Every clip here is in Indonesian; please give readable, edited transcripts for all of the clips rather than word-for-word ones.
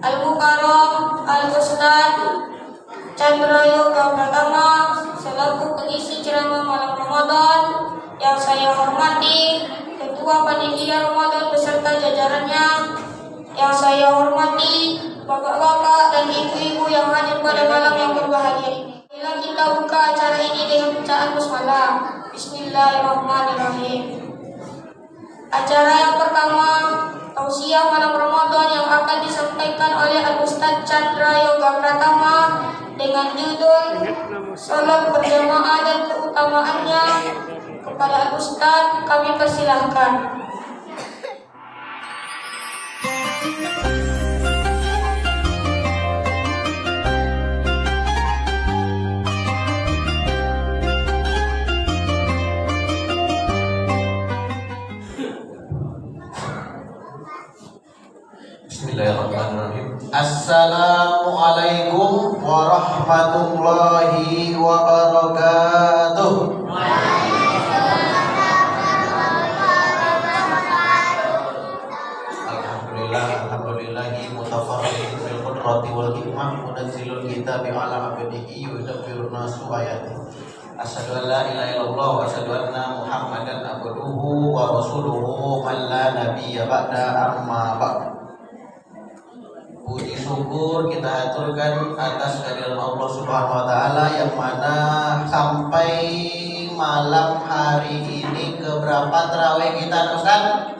Al-Mukarram Al-Ustad Chandra Yoga Pratama selaku pengisi ceramah malam Ramadan, yang saya hormati Ketua Panitia Ramadan beserta jajarannya, yang saya hormati bapak-bapak dan ibu-ibu yang hadir pada malam yang berbahagia ini. Bila kita buka acara ini dengan bacaan basmalah. Bismillahirrahmanirrahim. Acara yang pertama, tausiah malam Ramadan yang akan disampaikan oleh Al-Ustaz Chandra Yoga Pratama dengan judul Salat Berjamaah dan Keutamaannya. Kepada Al-Ustaz kami persilahkan. Bismillahirrahmanirrahim. Assalamualaikum warahmatullahi wabarakatuh. Alhamdulillahi mutafarridin bil qudrati wal hikmah munazzilul kitabi ala abdihi wa yudabbirun nasu ayati. Asyhadu an la ilaha illallah wa asyhadu anna Muhammadan abduhu wa rasuluhu man la nabiyya ba'da amma ba'd. Puji syukur kita aturkan atas kehadiran Allah Subhanahu wa taala yang mana sampai malam hari ini keberapa tarawih kita, Ustaz?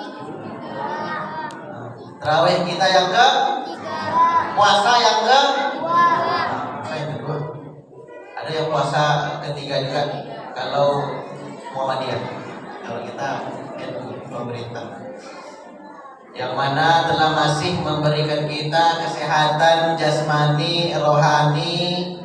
Tarawih kita yang ke? Puasa yang ke? Puasa yang kedua. Ada yang puasa ketiga juga kalau Muhammadiyah. Kalau kita pemerintah, yang mana telah masih memberikan kita kesehatan jasmani, rohani,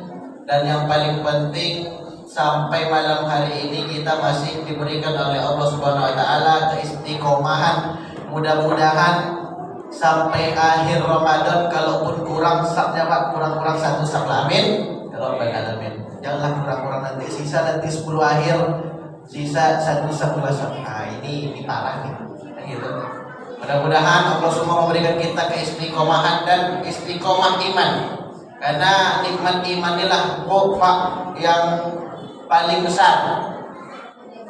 dan yang paling penting sampai malam hari ini kita masih diberikan oleh Allah Subhanahu wa taala keistiqomahan. Mudah-mudahan sampai akhir Ramadan, kalaupun kurang saknya Pak, kurang-kurang satu sak, amin ya rabbal alamin. Janganlah kurang-kurang, nanti sisa nanti 10 akhir sisa satu sak. Nah ini parah nih gitu. Mudah-mudahan Allah semua memberikan kita keistiqomahan dan istiqomah iman, karena nikmat iman inilah pokok yang paling besar.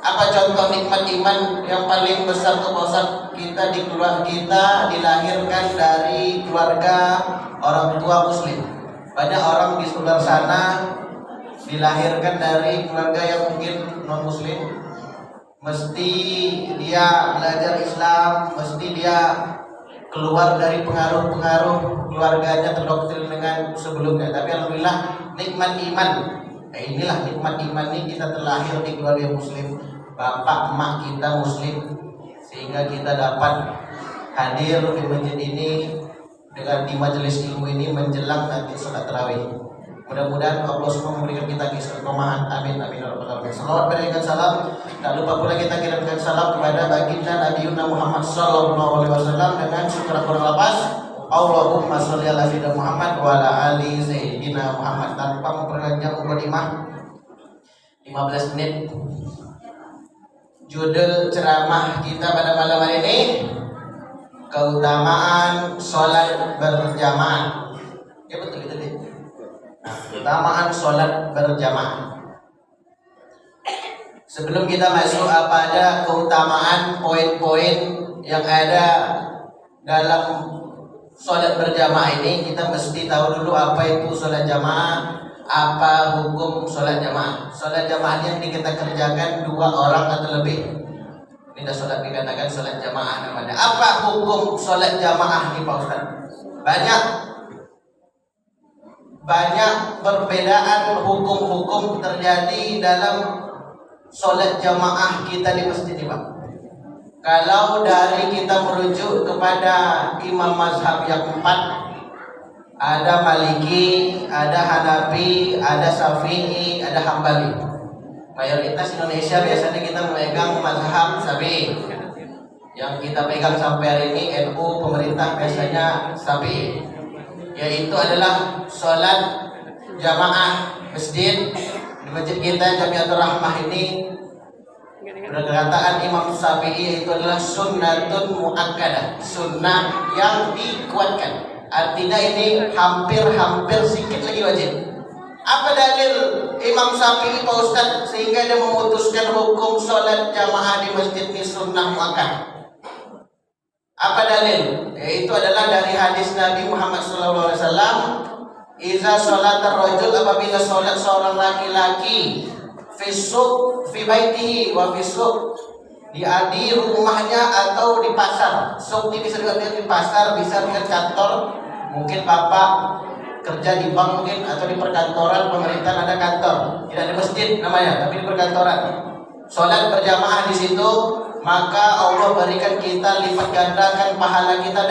Apa contoh nikmat iman yang paling besar tuh Ustaz? Kita dilahirkan dari keluarga orang tua muslim. Banyak orang di luar sana dilahirkan dari keluarga yang mungkin non muslim. Mesti dia belajar Islam, mesti dia keluar dari pengaruh-pengaruh keluarganya terdoktrin dengan sebelumnya. Tapi alhamdulillah nikmat iman. Inilah nikmat iman ini, kita terlahir di keluarga muslim, bapak emak kita muslim, sehingga kita dapat hadir di masjid ini dengan di majelis ilmu ini menjelang nanti salat tarawih. Mudah-mudahan Allah semua memberikan kita keistiqomahan. Amin amin ya rabbal alamin. Salawat berikan salam. Tak lupa pula kita kirimkan salam kepada baginda Nabi Muhammad sallallahu alaihi wasallam dengan syukur kurang lepas. Allahumma sholli ala sayyidina Muhammad wa ala ali sayyidina Muhammad. Tanpa memperpanjang mukadimah 15 menit. Judul ceramah kita pada malam hari ini, keutamaan sholat berjamaah. Ya betul itu deh. Keutamaan sholat berjamaah. Sebelum kita masuk apa ada keutamaan poin-poin yang ada dalam sholat berjamaah ini, kita mesti tahu dulu apa itu sholat jamaah, apa hukum sholat jamaah. Sholat jamaah yang kita kerjakan 2 orang atau lebih. Ini sholat dikatakan sholat jamaah namanya. Apa hukum sholat jamaah nih Pak Ustaz? Banyak perbedaan hukum-hukum terjadi dalam sholat jamaah kita di masjid ini Pak. Kalau dari kita merujuk kepada imam mazhab yang 4, ada Maliki, ada Hanafi, ada Syafi'i, ada Hambali. Mayoritas Indonesia biasanya kita memegang mazhab Syafi'i. Yang kita pegang sampai hari ini NU pemerintah biasanya Syafi'i, yaitu adalah sholat jamaah masjid. Di masjid kita Jamiatul Rahmah ini berkata Imam Syafi'i itu adalah sunnatun muakkadah, sunnah yang dikuatkan. Artinya ini hampir sedikit lagi wajib. Apa dalil Imam Syafi'i Pak Ustaz sehingga dia memutuskan hukum sholat jamaah di masjid ini sunnah muakkad? Apa dalil? Yaitu adalah dari hadis Nabi Muhammad SAW. Iza sholat ar-rajul, apabila sholat seorang laki-laki fisuk fi baitihi wa fisuk di rumahnya atau di pasar. Suk ini bisa dilihat di pasar, bisa di kantor. Mungkin bapak kerja di bank mungkin atau di perkantoran pemerintahan ada kantor, tidak di masjid namanya, tapi di perkantoran. Sholat berjamaah di situ, maka Allah berikan kita lipat gandakan pahala kita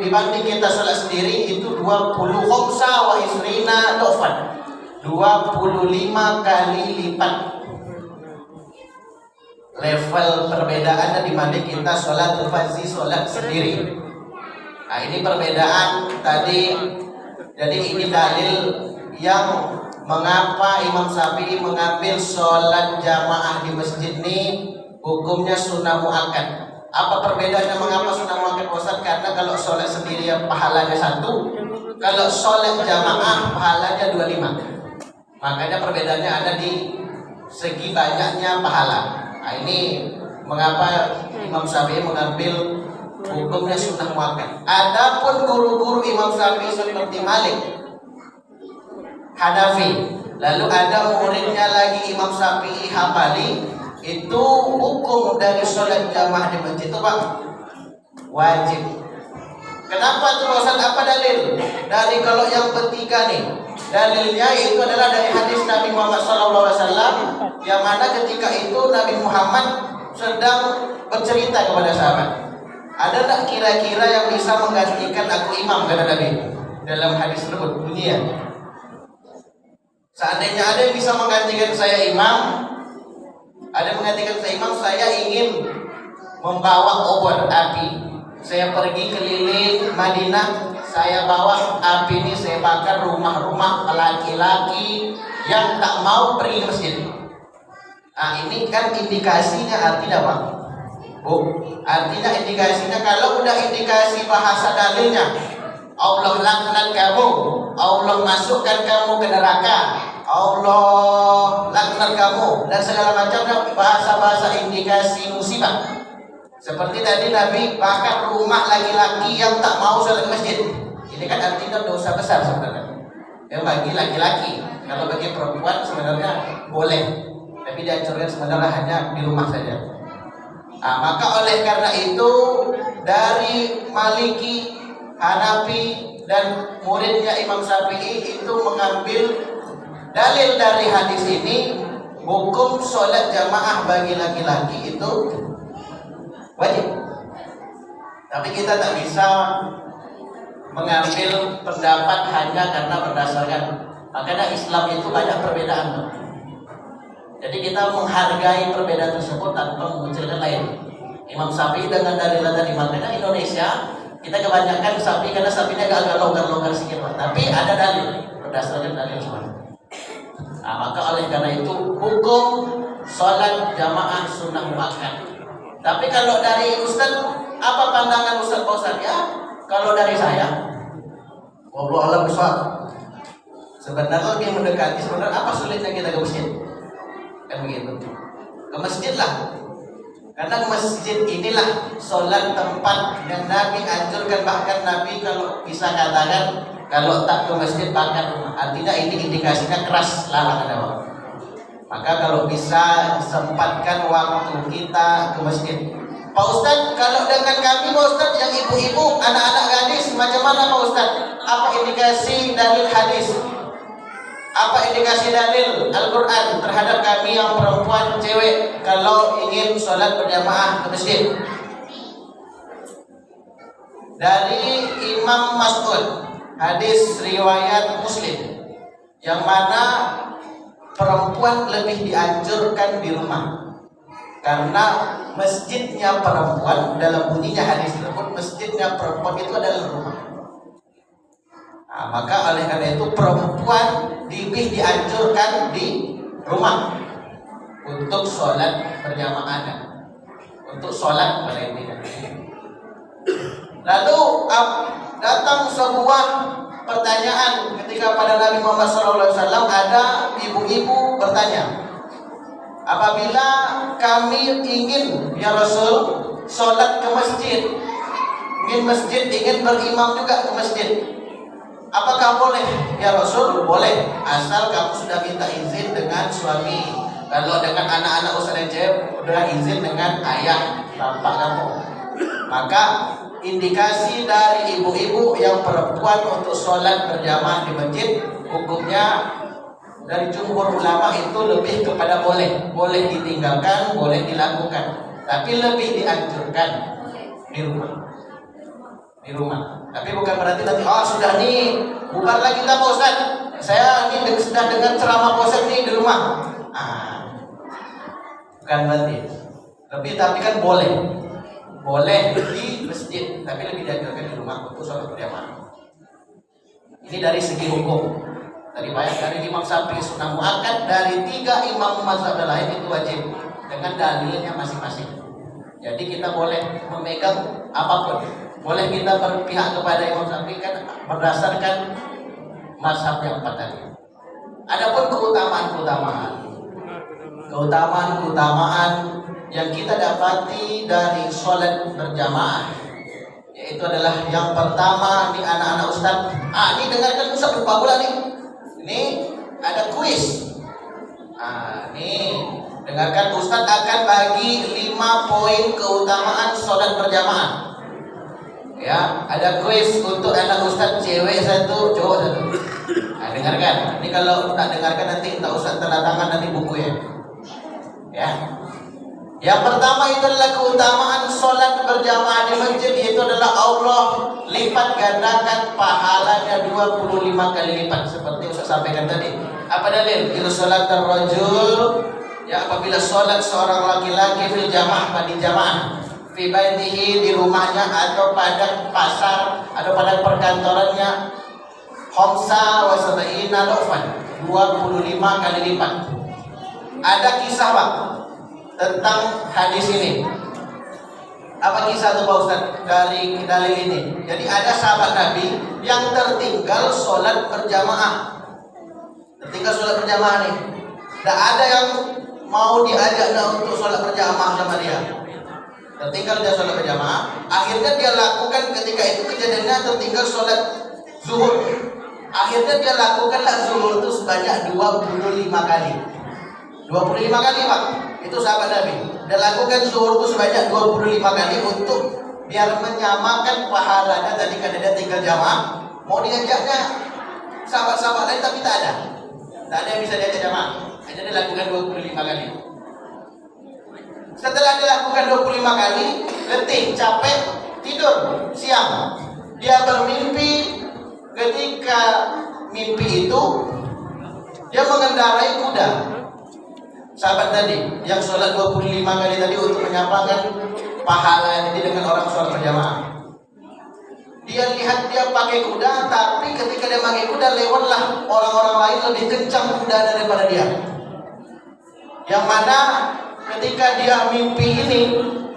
dibanding kita sholat sendiri itu 20 khomsa wa isrina dofan, 25 kali lipat level perbedaannya dibanding kita sholat fardhu, sholat sendiri. Nah ini perbedaan tadi. Jadi ini dalil yang mengapa Imam Syafi'i mengambil sholat jamaah di masjid ini hukumnya sunnah muakkad. Apa perbedaannya mengapa sunnah muakkad Ustaz? Karena kalau sholat sendiri ya pahalanya 1, kalau sholat jamaah pahalanya 25. Makanya perbedaannya ada di segi banyaknya pahala. Nah ini mengapa Imam Syafi'i mengambil hukumnya sunnah muakkad. Adapun guru-guru Imam Syafi'i seperti Malik, Hanafi, lalu ada muridnya lagi Imam Syafi'i Hambali, itu hukum dari sholat jamaah di masjid itu Pak wajib. Kenapa tuh Ustaz? Apa dalil? Dari kalau yang bertiga nih, dalilnya itu adalah dari hadis Nabi Muhammad SAW, yang mana ketika itu Nabi Muhammad sedang bercerita kepada sahabat. Ada tak kira-kira yang bisa menggantikan aku imam, kata Nabi dalam hadis tersebut bunyinya. Seandainya ada yang bisa menggantikan saya imam, saya ingin membawa obor api. Saya pergi keliling Madinah, saya bawa api ini, saya bakar rumah-rumah laki-laki yang tak mau pergi ke masjid. Nah ini kan indikasinya artinya apa? Artinya indikasinya kalau udah indikasi bahasa dalilnya Allah laknat kamu, Allah masukkan kamu ke neraka, Allah laknat kamu dan segala macamnya bahasa-bahasa indikasi musibah. Seperti tadi Nabi bakar rumah laki-laki yang tak mau sholat masjid. Ini kan artinya dosa besar sebenarnya. Yang bagi laki-laki, kalau bagi perempuan sebenarnya boleh, tapi dihancurkan sebenarnya hanya di rumah saja. Nah, maka oleh karena itu dari Maliki, Hanafi dan muridnya Imam Syafi'i itu mengambil dalil dari hadis ini, hukum sholat jamaah bagi laki-laki itu wajib. Tapi kita tak bisa mengambil pendapat hanya karena berdasarkan, makanya Islam itu banyak perbedaan. Jadi kita menghargai perbedaan tersebut tanpa memunculkan lain. Imam Syafi'i dengan dalil tadi, makanya Indonesia kita kebanyakan Syafi'i karena Syafi'inya agak longgar-longgar sedikit, tapi ada dalil berdasarkan dalil semua. Nah, maka oleh karena itu hukum sholat jamaah sunnah muakkad. Tapi kalau dari Ustaz, apa pandangan Ustaz? Ya, kalau dari saya, wallahu a'lam bishawab. Sebenarnya lebih mendekati sebenarnya apa sulitnya kita ke masjid? Kan begitu. Ke masjid lah. Karena masjid inilah sholat tempat yang Nabi anjurkan, bahkan Nabi kalau bisa katakan kalau tak ke masjid bakar rumah. Artinya ini indikasinya keras larang ada waktu. Maka kalau bisa sempatkan waktu kita ke masjid. Pak Ustadz, kalau dengan kami Pak Ustadz yang ibu-ibu, anak-anak gadis, macam mana Pak Ustadz? Apa indikasi dalil hadis? Apa indikasi dalil Al-Quran terhadap kami yang perempuan, cewek kalau ingin sholat berjamaah ke masjid? Dari Imam Mas'ud, hadis riwayat Muslim, yang mana perempuan lebih dianjurkan di rumah karena masjidnya perempuan, dalam bunyinya hadis tersebut, masjidnya perempuan itu adalah rumah. Nah, maka oleh karena itu perempuan lebih dianjurkan di rumah untuk sholat berjamaah, untuk sholat pada intinya. Lalu datang sebuah pertanyaan ketika pada Nabi Muhammad SAW. Ada ibu-ibu bertanya, apabila kami ingin ya Rasul sholat ke masjid, ingin berimam juga ke masjid, apakah boleh ya Rasul? Boleh, asal kamu sudah minta izin dengan suami. Kalau dengan anak-anak Ustaz yang cewek udah izin dengan ayah bapak kamu. Maka indikasi dari ibu-ibu yang perempuan untuk sholat berjamaah di masjid, hukumnya dari jumhur ulama itu lebih kepada boleh ditinggalkan, boleh dilakukan, tapi lebih dianjurkan di rumah. Tapi bukan berarti nanti sudah nih bubarlah kita Pak Ustaz, saya ini sudah dengar ceramah Pak Ustaz nih di rumah. Bukan berarti. Tapi kan boleh di masjid, tapi lebih dianjurkan di rumah untuk sholat berjamaah. Ini dari segi hukum. Tadi banyak dari Imam Syafi'i sunnah muakkad, dari 3 imam mazhab lain itu wajib dengan dalilnya masing-masing. Jadi kita boleh memegang apapun, boleh kita berpihak kepada Imam Syafi'i kan berdasarkan mazhab yang 4 tadi. Adapun keutamaan yang kita dapati dari sholat berjamaah, yaitu adalah yang pertama nih anak-anak Ustaz. Ini dengarkan Ustaz lupa pula nih. Ini ada kuis. Nih dengarkan Ustaz akan bagi 5 poin keutamaan sholat berjamaah. Ya, ada kuis untuk anak Ustaz, cewek 1, cowok 1. Dengarkan. Ini kalau tak dengarkan nanti tak Ustaz tanda tangan nanti buku ya. Yang pertama itu adalah keutamaan sholat berjamaah di masjid, yaitu adalah Allah lipat gandakan pahalanya 25 kali lipat, seperti Ustaz sampaikan tadi. Apa dalil? Itu sholat ar-rajul, ya, apabila sholat seorang laki-laki fil jamaah, pada jamaah, fi baitihi, di rumahnya atau pada pasar atau pada perkantorannya, khamsa wa sab'ina dhafan, 25 kali lipat. Ada kisah Pak tentang hadis ini. Apa kisah itu Pak Ustaz dari dalil ini? Jadi ada sahabat Nabi yang tertinggal sholat berjamaah. Tidak ada yang mau diajak untuk sholat berjamaah sama dia. Tertinggal dia sholat berjamaah. Akhirnya dia lakukan ketika itu kejadiannya tertinggal sholat zuhur. Akhirnya dia lakukanlah zuhur itu sebanyak 25 kali. 25 kali Pak. Itu sahabat Nabi. Dan lakukan zuhur itu sebanyak 25 kali untuk biar menyamakan pahalanya. Tadi kan dia tinggal jamaah, mau diajaknya sahabat-sahabat lain tapi tak ada yang bisa diajak jamaah. Hanya dia lakukan 25 kali. Setelah dia lakukan 25 kali, letih, capek, tidur siang. Dia bermimpi, ketika mimpi itu dia mengendarai kuda. Sahabat tadi yang sholat 25 kali tadi untuk menyamakan pahala ini dengan orang sholat berjamaah. Dia lihat dia pakai kuda, tapi ketika dia pakai kuda lewatlah orang-orang lain lebih kencang kuda daripada dia. Yang mana ketika dia mimpi ini,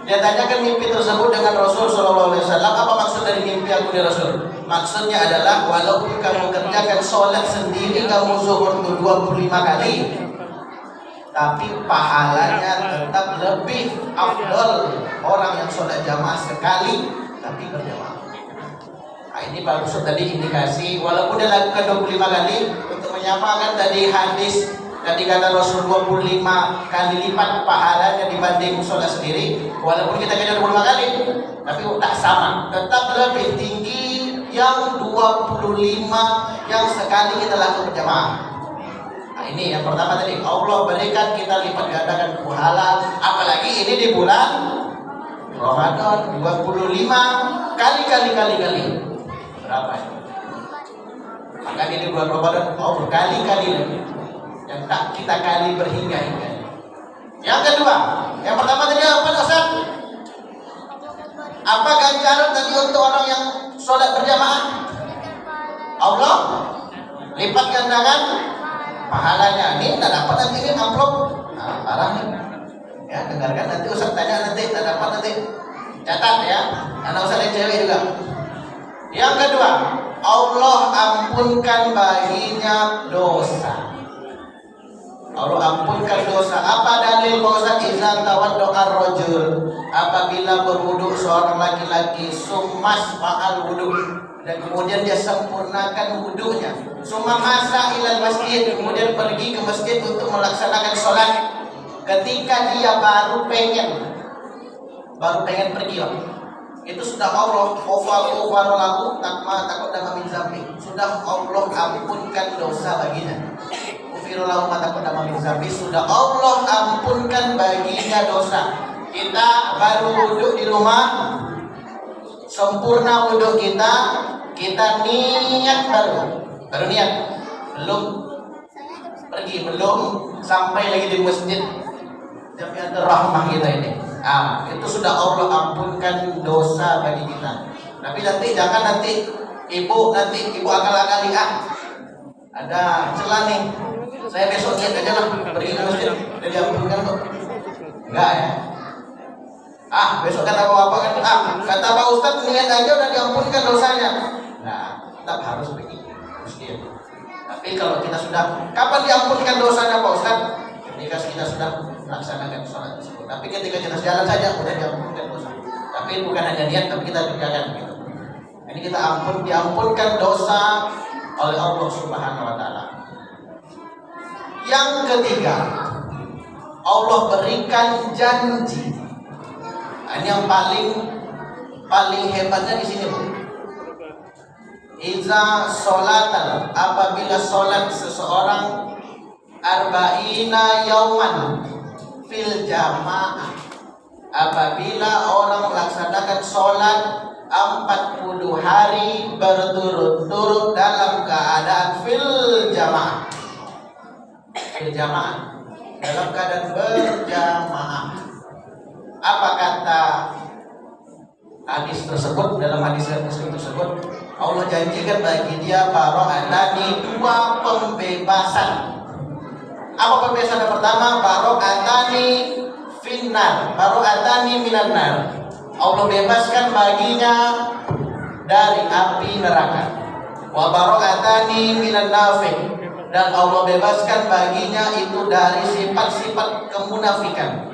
dia tanyakan mimpi tersebut dengan Rasul SAW. Apa maksud dari mimpi aku di Rasul? Maksudnya adalah walaupun kamu kerjakan sholat sendiri kamu zuhur 25 kali, tapi pahalanya tetap lebih afdol orang yang sholat jamaah sekali tapi berjamaah. Ini Pak Ustaz tadi indikasi walaupun dia lakukan 25 kali untuk menyamakan tadi hadis tadi kata Rasul 25 kali lipat pahalanya dibanding sholat sendiri. Walaupun kita kerja 25 kali tapi tak sama, tetap lebih tinggi yang 25 yang sekali kita lakukan berjamaah. Ini yang pertama tadi, Allah berikan kita lipat gandakan pahala, apalagi ini di bulan Ramadan 25 kali. Berapa? Maka ini bulan Ramadan berkali-kali lagi, yang tak kita kali berhingga-hingga. Yang kedua, yang pertama tadi apa Ustaz? Apa ganjaran tadi untuk orang yang sholat berjamaah? Allah lipat gandakan pahalanya. Ini tak dapat nanti ini amplop. Parah nih. Ya, dengarkan nanti Ustaz tanya nanti tak dapat nanti. Catat ya. Anak Ustaz yang cewek juga. Yang kedua, Allah ampunkan baginya dosa. Allah ampunkan dosa. Apa dalil Pak Ustaz? Iza tawaddo'a ar-rajul, apabila berwudu seorang laki-laki, summas fa'al wudu, dan kemudian dia sempurnakan wudunya, summa masa ilal masjid, kemudian pergi ke masjid untuk melaksanakan sholat. Ketika dia baru pengen pergi, itu sudah Allah ghafara takut dan min zambi, sudah Allah ampunkan dosa baginya. Sudah Allah ampunkan baginya dosa. Kita baru wudhu di rumah, sempurna wudhu kita niat baru niat, belum pergi, belum sampai lagi di masjid, tapi ada rahmah kita ini. Itu sudah Allah ampunkan dosa bagi kita. Tapi nanti ibu akal-akali, ada celah nih, saya besok niat aja lah pergi ke masjid, udah diampunkan kok. Enggak ya? Besok kata bapak kan, kata Pak Ustadz niat aja udah diampunkan dosanya. Nah, tetap harus pergi ke masjid. Tapi kalau kita sudah, kapan diampunkan dosanya Pak Ustadz? Ketika kita sudah melaksanakan sholat tersebut. Tapi ketika kita jalan saja udah diampunkan dosa. Tapi bukan hanya niat, tapi kita kerjakan gitu. Ini kita diampunkan dosa oleh Allah Subhanahu wa taala. Yang ketiga, Allah berikan janji. Ini yang paling hebatnya di sini, Bu. Iza sholatan, apabila sholat seseorang arba'ina yauman fil jamaah, apabila orang melaksanakan sholat 40 hari berturut-turut dalam keadaan fil jamaah, dalam keadaan berjamaah. Apa kata hadis tersebut? Dalam hadis Muslim tersebut, Allah janjikan bagi dia barokatani, 2 pembebasan. Apa pembebasan yang pertama? Barokatani finnar, barokatani minan nar. Allah bebaskan baginya dari api neraka. Wa barokatani minan nafiq, dan Allah bebaskan baginya itu dari sifat-sifat kemunafikan.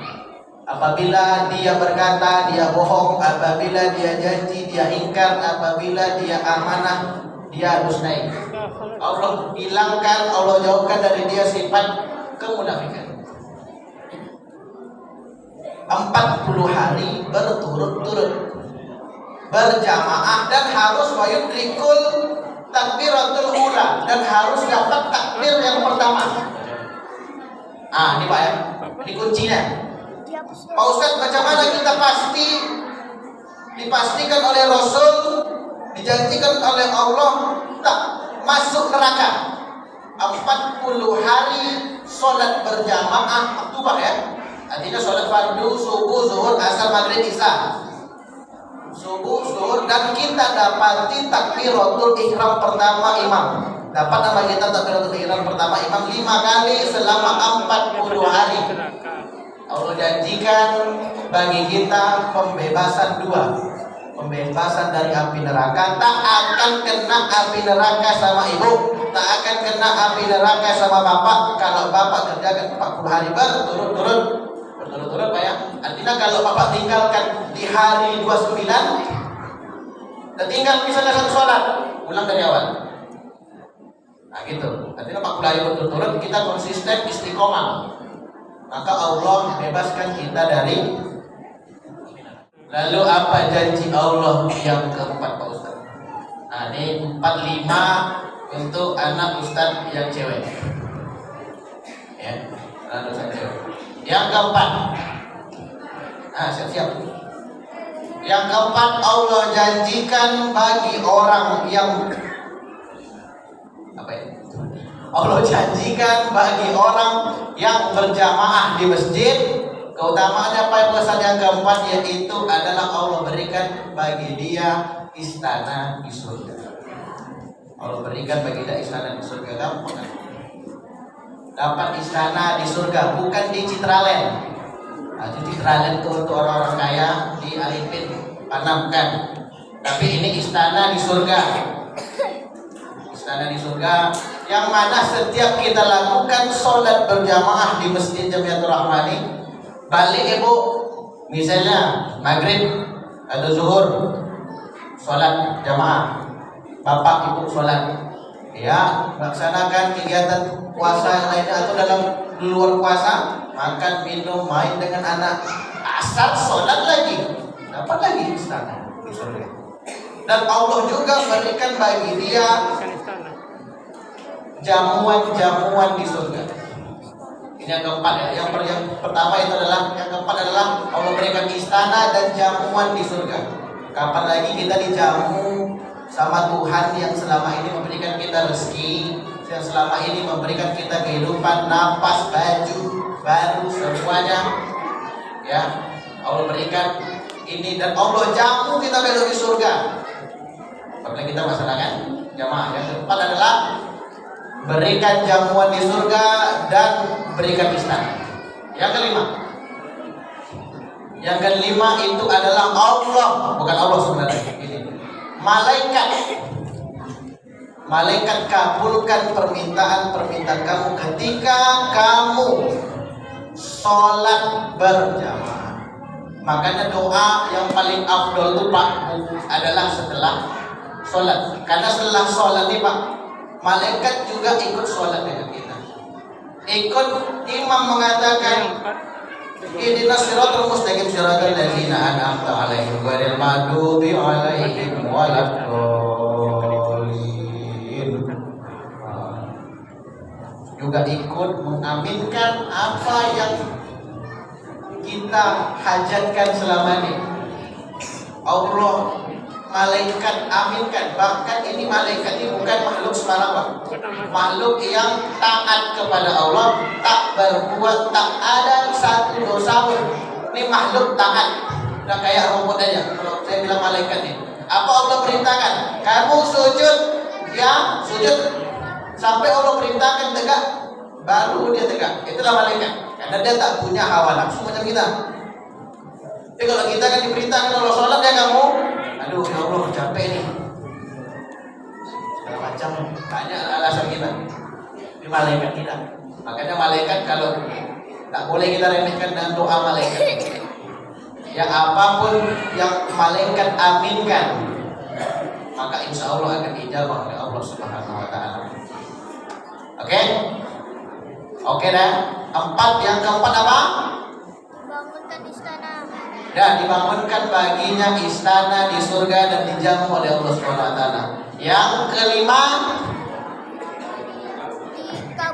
Apabila dia berkata, dia bohong. Apabila dia janji, dia ingkar. Apabila dia amanah, dia dustai. Allah hilangkan, Allah jauhkan dari dia sifat kemunafikan. 40 hari berturut-turut berjamaah, dan harus wayudrikul takbiratul ula, dan harus dapat takbir yang pertama. Ini Pak ya, ini kuncinya. Pak Ustadz, bagaimana kita dipastikan oleh Rasul, dijanjikan oleh Allah tak masuk neraka? 40 hari sholat berjamaah itu Pak ya, artinya sholat fardu, subuh, zuhur, asar, maghrib, isya, subuh, zuhur, dan kita dapati takbiratul ihram pertama imam. Dapat nama kita takbiratul ihram pertama imam 5 kali selama 40 hari. Allah janjikan bagi kita pembebasan 2, pembebasan dari api neraka. Tak akan kena api neraka sama ibu, tak akan kena api neraka sama bapak kalau bapak kerjakan 40 hari berturut-turut Pak ya. Artinya kalau bapak tinggalkan di hari 29, tertinggal misalnya 1 sholat, ulang dari awal. Nah gitu. Artinya 40 hari berturut-turut kita konsisten istiqomah, maka Allah bebaskan kita dari. Lalu apa janji Allah yang keempat Pak Ustaz? Ini 45 untuk anak Ustaz yang cewek. Ya, anak Ustaz cewek. Yang keempat, siap-siap. Yang keempat, Allah janjikan bagi orang yang Allah janjikan bagi orang yang berjamaah di masjid, keutamaannya apa pesan yang keempat, yaitu adalah Allah berikan bagi dia istana di surga. Allah berikan bagi dia istana di surga. Gampang kan? Dapat istana di surga, bukan di Citraland. Di Citraland itu untuk orang-orang kaya, di Alipin, Panamkan. Tapi ini istana di surga. Istana di surga yang mana setiap kita lakukan sholat berjamaah di Masjid Jamiatul Rahmani, balik ibu, misalnya maghrib atau zuhur, sholat jamaah, bapak ibu sholat, ya melaksanakan kegiatan puasa yang lainnya atau dalam luar puasa, makan, minum, main dengan anak, asal sholat lagi, dapat lagi istana di surga. Dan Allah juga berikan bagi dia jamuan-jamuan di surga. Ini yang keempat ya. Yang pertama itu adalah, yang keempat adalah Allah berikan istana dan jamuan di surga. Kapan lagi kita dijamu sama Tuhan yang selama ini memberikan kita rezeki, yang selama ini memberikan kita kehidupan, napas, baju baru, semuanya. Ya, Allah berikan ini dan Allah jamu kita besok di surga. Apabila kita masalahkan jamaah. Yang keempat adalah berikan jamuan di surga dan berikan istana. Yang kelima itu adalah Allah, bukan Allah sebenarnya. Ini malaikat kabulkan permintaan kamu ketika kamu sholat berjamaah. Makanya doa yang paling afdol itu Pak adalah setelah sholat. Karena setelah sholat nih Pak, malaikat juga ikut sholat dengan kita. Ikut imam mengatakan ihdinas siratal mustaqim siratal ladzina an'amta 'alaihim ghairil maghdubi 'alaihim waladdallin. Juga ikut mengaminkan apa yang kita hajatkan selama ini. Allah malaikat aminkan. Bahkan ini malaikat ini bukan makhluk sembarang, makhluk yang taat kepada Allah, tak berbuat, tak ada satu dosa pun. Ini makhluk taat, udah kayak robot aja. Kalau saya bilang malaikat nih, apa Allah perintahkan? Kamu sujud, ya sujud. Sampai Allah perintahkan tegak, baru dia tegak. Itulah malaikat. Karena dia tak punya hawa nafsu macam kita. Tapi kalau kita kan diperintahkan Allah sholat, ya kamu, aduh ya Allah capek nih, segala macam banyak alasan kita. Ini malaikat kita. Makanya malaikat kalau tak boleh kita remehkan dengan doa malaikat. Ya apapun yang malaikat aminkan, maka insya Allah akan dijawab oleh Allah Subhanahu Wa Taala. Oke, oke dah. Yang keempat apa? Bangunkan istana. Dan dibangunkan baginya istana di surga dan dijamu oleh Allah Subhanahu Wa Taala. Yang kelima,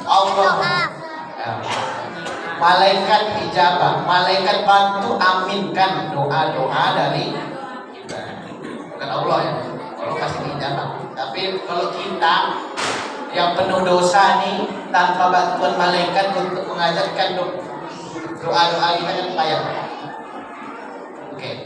Allah, ya, malaikat ijabah, malaikat bantu aminkan doa-doa dari kita. Bukan Allah ya, Allah pasti ijabah. Tapi kalau kita yang penuh dosa nih, tanpa bantuan malaikat untuk mengajarkan doa-doa kita kan payah. Oke.